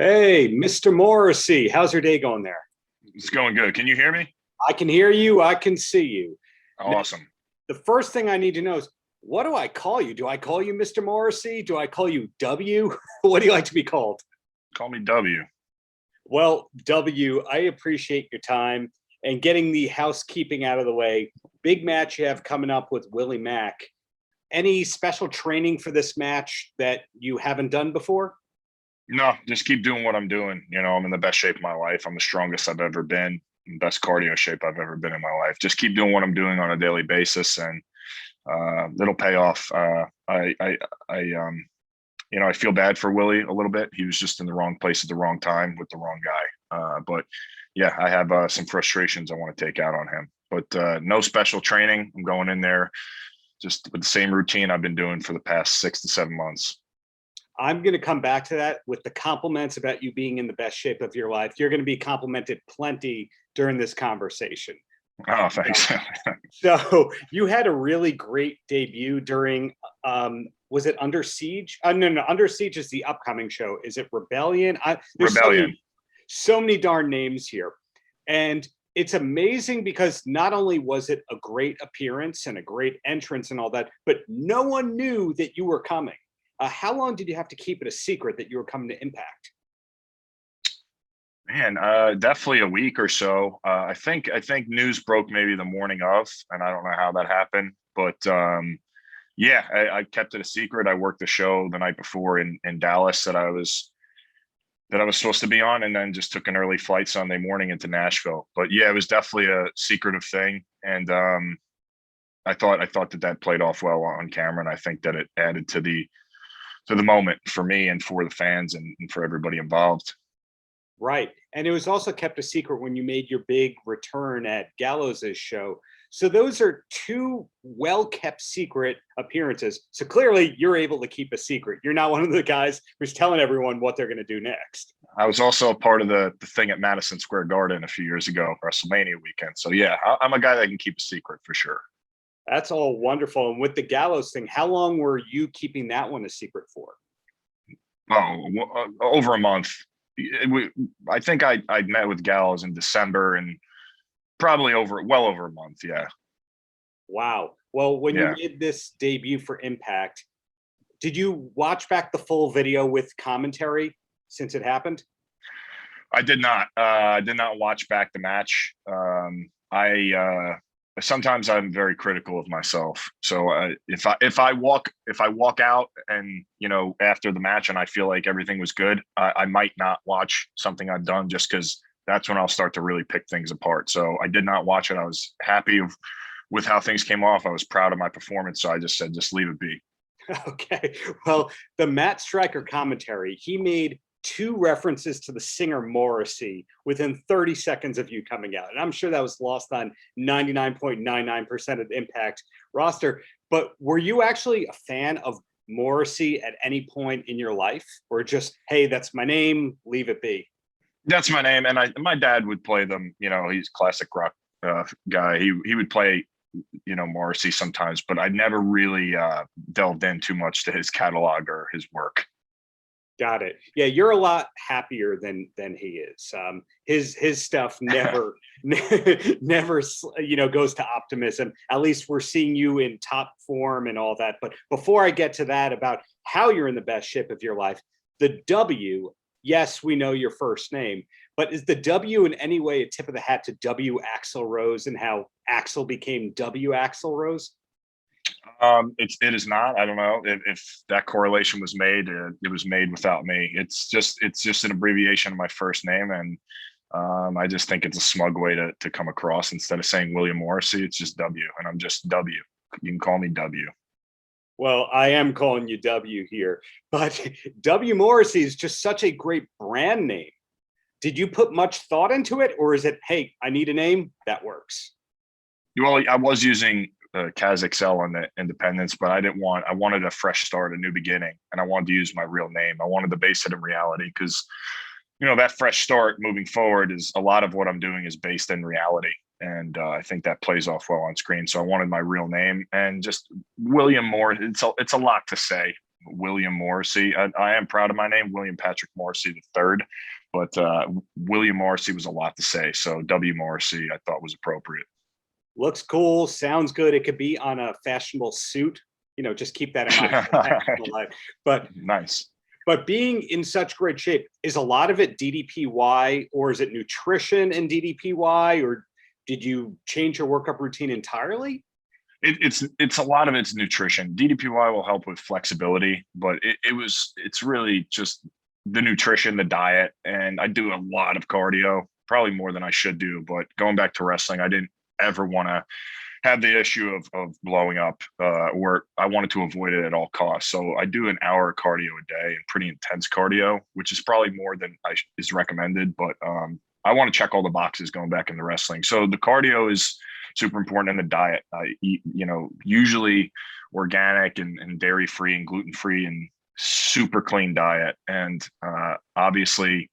Hey, Mr. Morrissey, how's your day going there? It's going good. Can you hear me? I can hear you. I can see you. Now, Awesome. the first thing I need to know is what do I call you? Do I call you Mr. Morrissey? Do I call you W? What do you like to be called? Call me W. Well, W, I appreciate your time and getting the housekeeping out of the way. Big match you have coming up with Willie Mack. Any special training for this match that you haven't done before? No, just keep doing what I'm doing. I'm in the best shape of my life. I'm the strongest I've ever been, best cardio shape I've ever been in my life. Just keep doing what I'm doing on a daily basis, and it'll pay off. I feel bad for Willie a little bit. He was just in the wrong place at the wrong time with the wrong guy. But yeah, I have some frustrations I want to take out on him. But no special training. I'm going in there just with the same routine I've been doing for the past 6 to 7 months. I'm going to come back to that with the compliments about you being in the best shape of your life. You're going to be complimented plenty during this conversation. Oh, thanks. So you had a really great debut during, was it Under Siege? No, Under Siege is the upcoming show. Is it Rebellion? There's Rebellion. So many darn names here. And it's amazing because not only was it a great appearance and a great entrance and all that, but no one knew that you were coming. How long did you have to keep it a secret that you were coming to Impact? Man, definitely a week or so. I think news broke maybe the morning of, and I don't know how that happened, but yeah, I kept it a secret. I worked the show the night before in Dallas that I was supposed to be on, and then just took an early flight Sunday morning into Nashville. But yeah, it was definitely a secretive thing, and I thought that played off well on camera, and I think that it added to the moment for me and for the fans and for everybody involved. Right. And it was also kept a secret when you made your big return at Gallows' show. So those are two well-kept secret appearances. So clearly you're able to keep a secret. You're not one of the guys who's telling everyone what they're going to do next. I was also a part of the thing at Madison Square Garden a few years ago, WrestleMania weekend. So yeah, I'm a guy that can keep a secret for sure. That's all wonderful. And with the Gallows thing, how long were you keeping that one a secret for? Oh, over a month. I think I met with Gallows in December, and probably well over a month. Yeah. Wow. Well, when you made this debut for Impact, did you watch back the full video with commentary since it happened? I did not. I did not watch back the match. Sometimes I'm very critical of myself. So if I walk out and after the match and I feel like everything was good, I might not watch something I've done just because that's when I'll start to really pick things apart. So I did not watch it. I was happy with how things came off. I was proud of my performance. So I just said, just leave it be. Okay. Well, the Matt Striker commentary, he made 2 references to the singer Morrissey within 30 seconds of you coming out. And I'm sure that was lost on 99.99% of the Impact roster. But were you actually a fan of Morrissey at any point in your life? Or just, hey, that's my name, leave it be? That's my name. And my dad would play them. He's a classic rock guy. He would play, Morrissey sometimes, but I never really delved in too much to his catalog or his work. Got it. Yeah, you're a lot happier than he is. His stuff never goes to optimism. At least we're seeing you in top form and all that. But before I get to that about how you're in the best shape of your life, the W, yes, we know your first name, but is the W in any way a tip of the hat to W Axl Rose and how Axl became W Axl Rose? It is not. I don't know if that correlation was made. It was made without me. It's just an abbreviation of my first name, and I just think it's a smug way to come across. Instead of saying William Morrissey, it's just W, and I'm just W. You can call me W. Well, I am calling you W here, but W Morrissey is just such a great brand name. Did you put much thought into it, or is it, hey, I need a name that works? Well, I was using Kaz XL on the independence, but I wanted a fresh start, a new beginning, and I wanted to use my real name. I wanted to base it in reality because, that fresh start moving forward is a lot of what I'm doing is based in reality. And I think that plays off well on screen. So I wanted my real name, and just William Moore. It's a lot to say, William Morrissey. I am proud of my name, William Patrick Morrissey III, but William Morrissey was a lot to say. So W. Morrissey I thought was appropriate. Looks cool, sounds good. It could be on a fashionable suit. Just keep that in mind. But nice. But being in such great shape, is a lot of it DDPY, or is it nutrition and DDPY, or did you change your workup routine entirely? It's a lot of it's nutrition. DDPY will help with flexibility, but it's really just the nutrition, the diet, and I do a lot of cardio, probably more than I should do. But going back to wrestling, I didn't ever want to have the issue of blowing up, or I wanted to avoid it at all costs. So I do an hour of cardio a day, and pretty intense cardio, which is probably more than is recommended. But I want to check all the boxes going back into wrestling. So the cardio is super important, in the diet. I eat, usually organic and dairy free and gluten free and super clean diet. And obviously,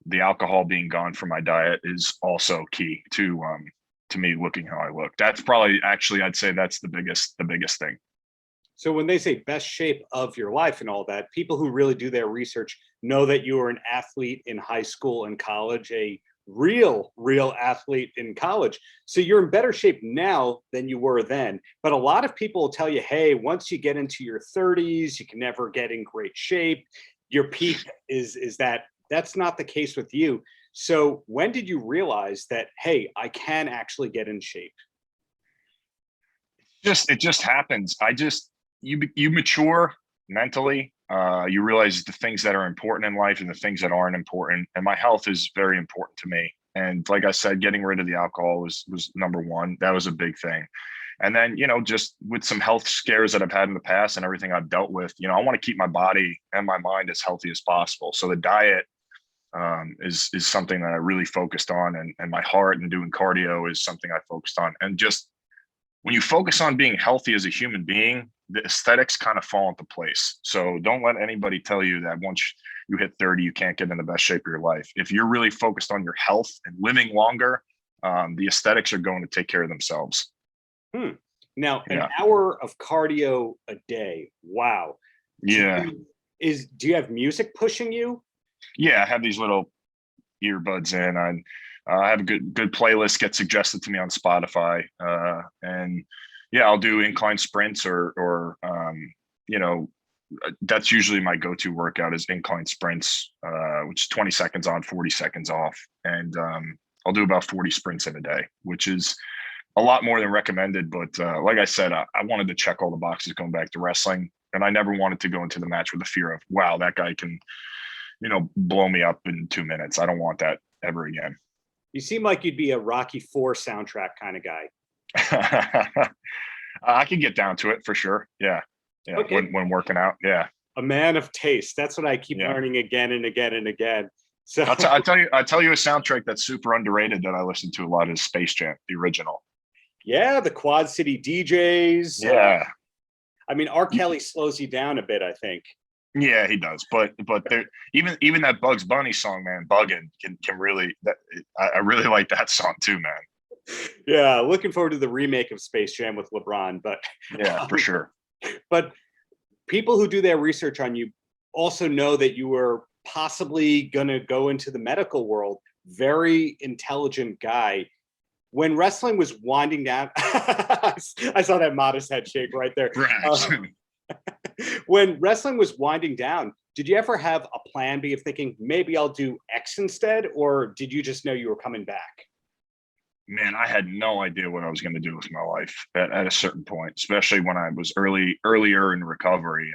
the alcohol being gone from my diet is also key to me looking how I look. That's probably, actually, I'd say that's the biggest thing. So when they say best shape of your life and all that, people who really do their research know that you were an athlete in high school and college, a real athlete in college. So you're in better shape now than you were then. But a lot of people will tell you, hey, once you get into your 30s, you can never get in great shape. Your peak is that. That's not the case with you. So when did you realize that, hey, I can actually get in shape? It just happens. You mature mentally. You realize the things that are important in life and the things that aren't important. And my health is very important to me. And like I said, getting rid of the alcohol was number one. That was a big thing. And then, just with some health scares that I've had in the past and everything I've dealt with, I want to keep my body and my mind as healthy as possible. So the diet is something that I really focused on, and my heart and doing cardio is something I focused on. And just when you focus on being healthy as a human being, the aesthetics kind of fall into place. So don't let anybody tell you that once you hit 30, you can't get in the best shape of your life. If you're really focused on your health and living longer, the aesthetics are going to take care of themselves. Now, an hour of cardio a day. Wow. Yeah. Do you have music pushing you? Yeah, I have these little earbuds in. I have a good playlist get suggested to me on Spotify, and I'll do incline sprints or that's usually my go-to workout is incline sprints, which is 20 seconds on, 40 seconds off, and I'll do about 40 sprints in a day, which is a lot more than recommended. But like I said, I wanted to check all the boxes going back to wrestling, and I never wanted to go into the match with the fear of, wow, that guy can blow me up in 2 minutes. I don't want that ever again. You seem like you'd be a Rocky IV soundtrack kind of guy. I can get down to it for sure. Yeah. Okay. When working out. Yeah. A man of taste. That's what I keep learning again and again and again. So I'll tell you a soundtrack that's super underrated that I listen to a lot is Space Jam, the original. Yeah, the Quad City DJs. Yeah. I mean, R. Kelly slows you down a bit, I think. Yeah, he does. But there, even that Bugs Bunny song, man, Buggin' can really. I really like that song too, man. Yeah, looking forward to the remake of Space Jam with LeBron. But yeah, for sure. But people who do their research on you also know that you were possibly going to go into the medical world. Very intelligent guy. When wrestling was winding down, I saw that modest head shake right there. When wrestling was winding down, did you ever have a plan B of thinking maybe I'll do X instead, or did you just know you were coming back? Man, I had no idea what I was going to do with my life at a certain point, especially when I was earlier in recovery.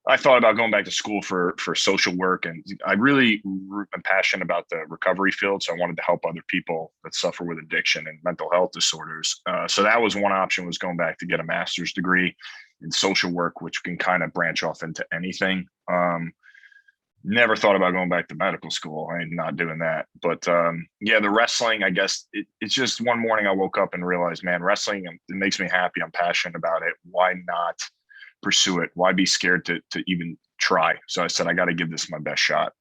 I thought about going back to school for social work, and I really am passionate about the recovery field. So I wanted to help other people that suffer with addiction and mental health disorders. So that was one option, was going back to get a master's degree in social work, which can kind of branch off into anything. Never thought about going back to medical school. I'm not doing that. But the wrestling, I guess it's just one morning I woke up and realized, man, wrestling, it makes me happy. I'm passionate about it. Why not pursue it? Why be scared to even try? So I said, I got to give this my best shot.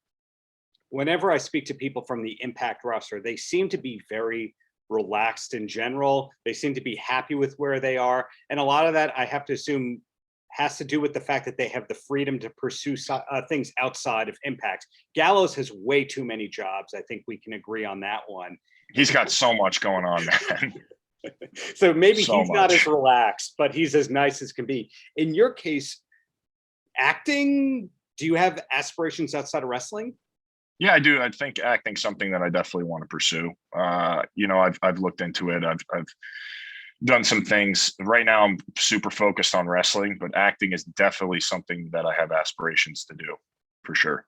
Whenever I speak to people from the Impact roster, they seem to be very relaxed in general. They seem to be happy with where they are. And a lot of that, I have to assume, has to do with the fact that they have the freedom to pursue things outside of Impact. Gallows has way too many jobs. I think we can agree on that one. He's got so much going on, man. So maybe So he's not much. as relaxed, but he's as nice as can be. In your case, acting, do you have aspirations outside of wrestling? Yeah, I do. I think acting's something that I definitely want to pursue. I've looked into it. I've done some things. Right now I'm super focused on wrestling, but acting is definitely something that I have aspirations to do for sure.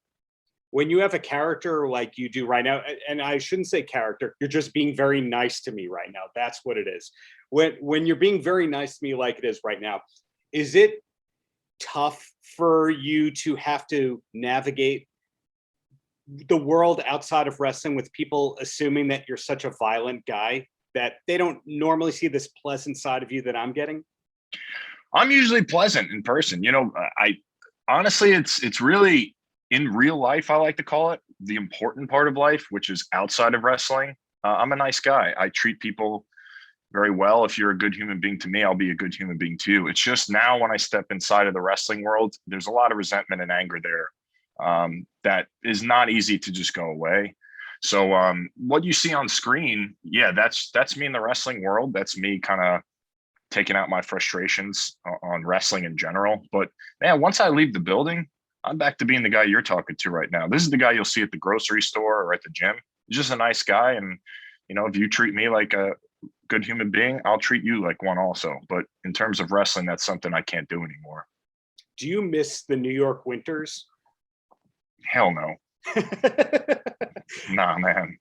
When you have a character like you do right now, and I shouldn't say character, you're just being very nice to me right now. That's what it is. When you're being very nice to me like it is right now, is it tough for you to have to navigate the world outside of wrestling with people assuming that you're such a violent guy that they don't normally see this pleasant side of you that I'm getting? I'm usually pleasant in person. I honestly, it's really in real life, I like to call it the important part of life, which is outside of wrestling. I'm a nice guy. I treat people very well. If you're a good human being to me, I'll be a good human being to you. It's just now when I step inside of the wrestling world, there's a lot of resentment and anger there that is not easy to just go away. So what you see on screen, yeah, that's me in the wrestling world. That's me kind of taking out my frustrations on wrestling in general. But man, once I leave the building, I'm back to being the guy you're talking to right now. This is the guy you'll see at the grocery store or at the gym. He's just a nice guy. And, if you treat me like a good human being, I'll treat you like one also. But in terms of wrestling, that's something I can't do anymore. Do you miss the New York winters? Hell no. Nah, man.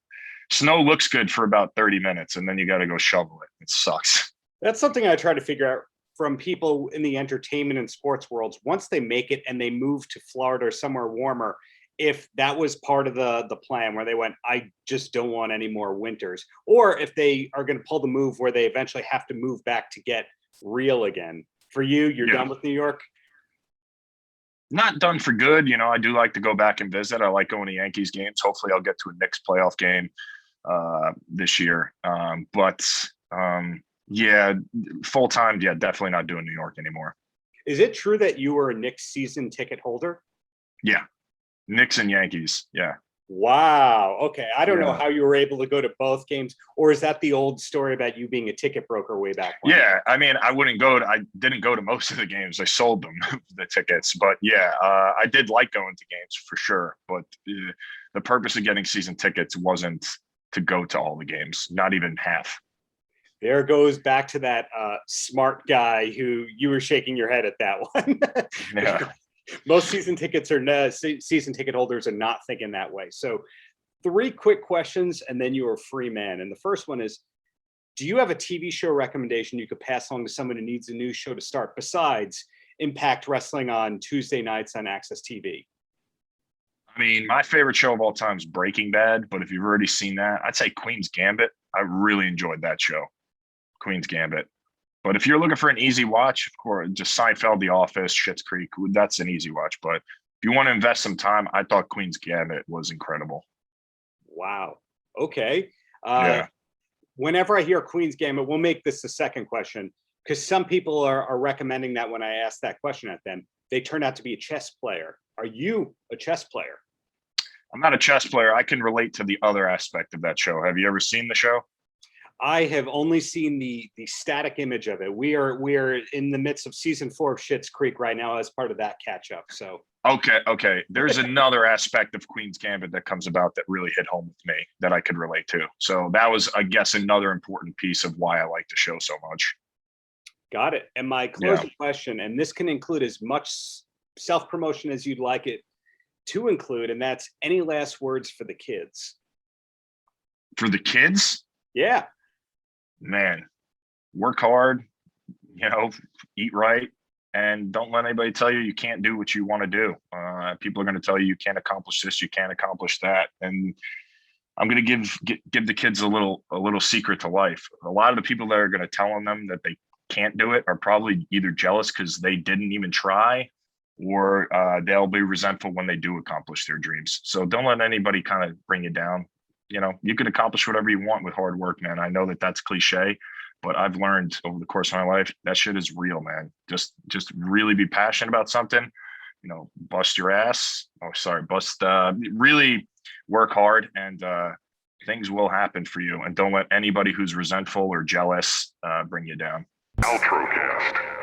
Snow looks good for about 30 minutes and then you got to go shovel it. It sucks. That's something I try to figure out from people in the entertainment and sports worlds. Once they make it and they move to Florida or somewhere warmer, if that was part of the plan where they went, I just don't want any more winters, or if they are going to pull the move where they eventually have to move back to get real again. For you, you're done with New York? Not done for good. I do like to go back and visit. I like going to Yankees games. Hopefully I'll get to a Knicks playoff game this year. Yeah, full time. Yeah, definitely not doing New York anymore. Is it true that you were a Knicks season ticket holder? Yeah. Knicks and Yankees. Yeah. Wow. Okay. I don't know how you were able to go to both games, or is that the old story about you being a ticket broker way back when? Yeah. I mean, I didn't go to most of the games. I sold them the tickets, but yeah, I did like going to games for sure. But the purpose of getting season tickets wasn't to go to all the games, not even half. There goes back to that smart guy who you were shaking your head at that one. Yeah. Most season ticket holders are not thinking that way. So 3 quick questions and then you are a free man. And the first one is, do you have a TV show recommendation you could pass along to someone who needs a new show to start besides Impact Wrestling on Tuesday nights on Access TV? I mean, my favorite show of all time is Breaking Bad, but if you've already seen that, I'd say Queen's Gambit. I really enjoyed that show, Queen's Gambit. But if you're looking for an easy watch, of course, just Seinfeld, The Office, Schitt's Creek, that's an easy watch. But if you want to invest some time, I thought Queen's Gambit was incredible. Wow. Okay. Yeah. Whenever I hear Queen's Gambit, we'll make this the second question, because some people are recommending that when I ask that question at them, they turn out to be a chess player. Are you a chess player? I'm not a chess player. I can relate to the other aspect of that show. Have you ever seen the show? I have only seen the static image of it. We are in the midst of season 4 of Schitt's Creek right now as part of that catch up. So okay. There's another aspect of Queen's Gambit that comes about that really hit home with me that I could relate to. So that was, I guess, another important piece of why I like the show so much. Got it. And my closing question, and this can include as much self-promotion as you'd like it to include, and that's any last words for the kids? For the kids? Yeah. Man, work hard, eat right, and don't let anybody tell you can't do what you want to do. People are going to tell you can't accomplish this, you can't accomplish that. And I'm going to give the kids a little secret to life. A lot of the people that are going to tell them that they can't do it are probably either jealous because they didn't even try, or they'll be resentful when they do accomplish their dreams. So don't let anybody kind of bring you down. You can accomplish whatever you want with hard work, man. I know that that's cliche, But I've learned over the course of my life that shit is real, man. Just really be passionate about something, you know, bust your ass. Oh, sorry, really work hard, and things will happen for you. And don't let anybody who's resentful or jealous bring you down. Paltrocast.